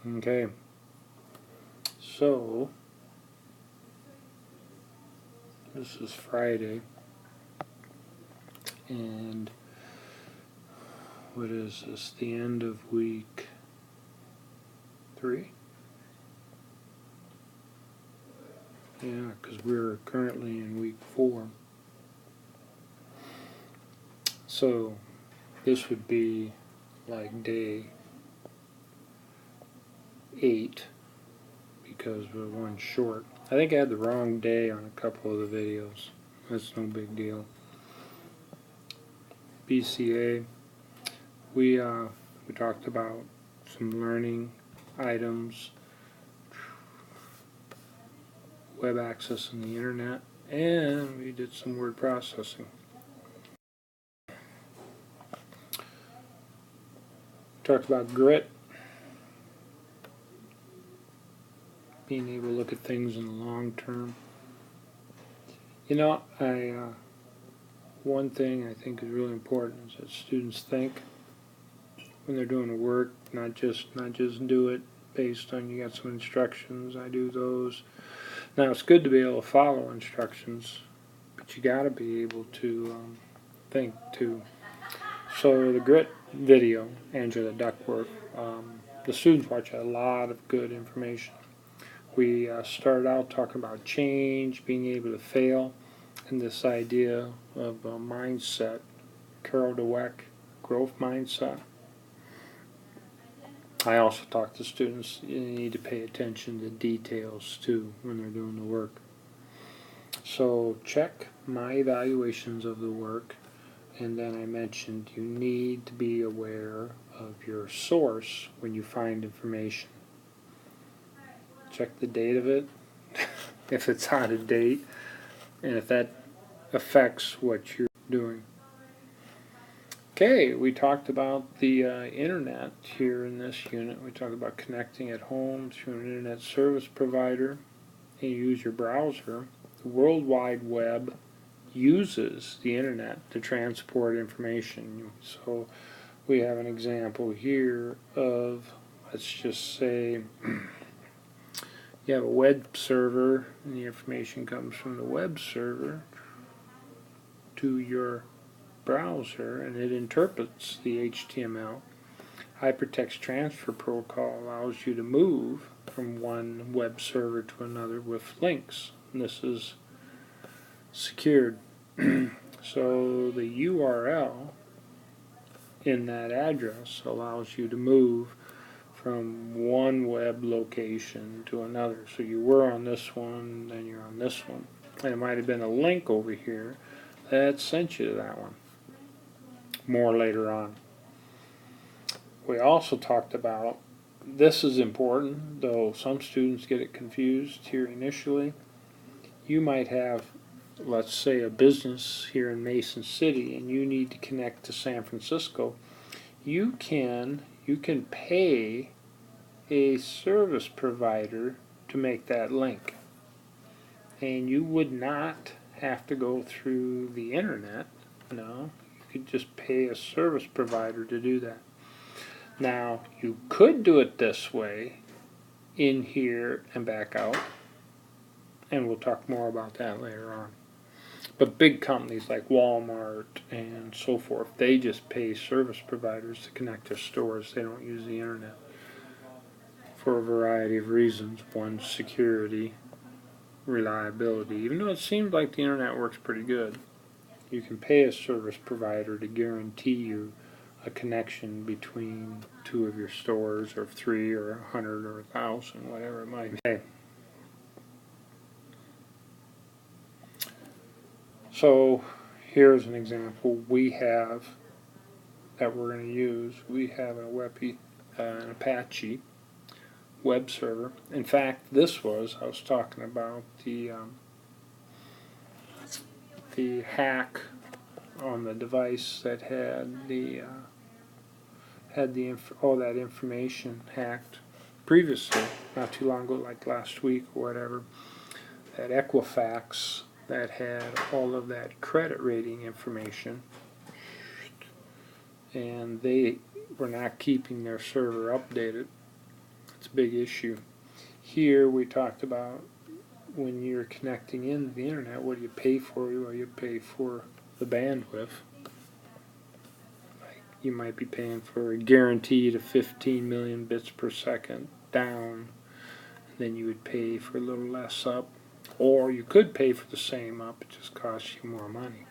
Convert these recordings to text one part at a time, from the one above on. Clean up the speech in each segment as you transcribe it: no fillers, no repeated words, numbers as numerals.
Okay, so this is Friday, and what is this? The end of week 3? Yeah, because we're currently in week 4. So this would be like day 8 because we're one short. I think I had the wrong day on a couple of the videos. That's no big deal. BCA, we talked about some learning items, web access on the internet, and we did some word processing. Talked about grit, being able to look at things in the long term. You know, one thing I think is really important is that students think when they're doing the work, not just do it based on you got some instructions. I do those. Now it's good to be able to follow instructions, but you got to be able to think too. So the grit video, Angela Duckworth, the students watch a lot of good information. We started out talking about change, being able to fail, and this idea of mindset, Carol Dweck, growth mindset. I also talk to students, you need to pay attention to details too when they're doing the work. So check my evaluations of the work, and then I mentioned you need to be aware of your source when you find information. Check the date of it, if it's out of date, and if that affects what you're doing. Okay, we talked about the internet here in this unit. We talked about connecting at home through an internet service provider, and you use your browser. The World Wide Web uses the internet to transport information. So we have an example here of, let's just say, you have a web server, and the information comes from the web server to your browser, and it interprets the HTML. Hypertext Transfer Protocol allows you to move from one web server to another with links, and this is secured. So the URL in that address allows you to move from one web location to another. So you were on this one, then you're on this one. And it might have been a link over here that sent you to that one. More later on. We also talked about, this is important, though some students get it confused here initially. You might have, let's say, a business here in Mason City, and you need to connect to San Francisco. You can pay a service provider to make that link, and you would not have to go through the internet. No, you could just pay a service provider to do that. Now you could do it this way, in here and back out, and we'll talk more about that later on. But big companies like Walmart and so forth, they just pay service providers to connect their stores. They don't use the internet for a variety of reasons. One, security, reliability. Even though it seems like the internet works pretty good, you can pay a service provider to guarantee you a connection between 2 of your stores, or 3, or 100, or 1,000, whatever it might be. Okay. So here's an example we have that we're going to use. We have an Apache web server. In fact, I was talking about the hack on the device that had all that information hacked previously, not too long ago, like last week or whatever. That Equifax that had all of that credit rating information, and they were not keeping their server updated. It's a big issue. Here we talked about when you're connecting into the internet, what do you pay for? Well, you pay for the bandwidth. Like you might be paying for a guaranteed of 15 million bits per second down. Then you would pay for a little less up. Or you could pay for the same up, it just costs you more money.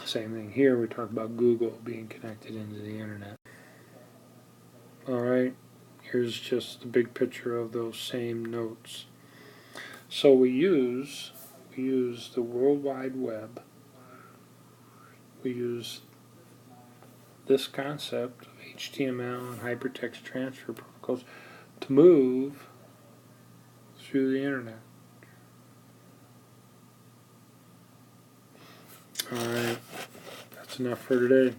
Same thing here, we talk about Google being connected into the internet. Alright, here's just the big picture of those same notes. So we use the World Wide Web. We use this concept of HTML and hypertext transfer protocols to move through the internet. Alright, that's enough for today.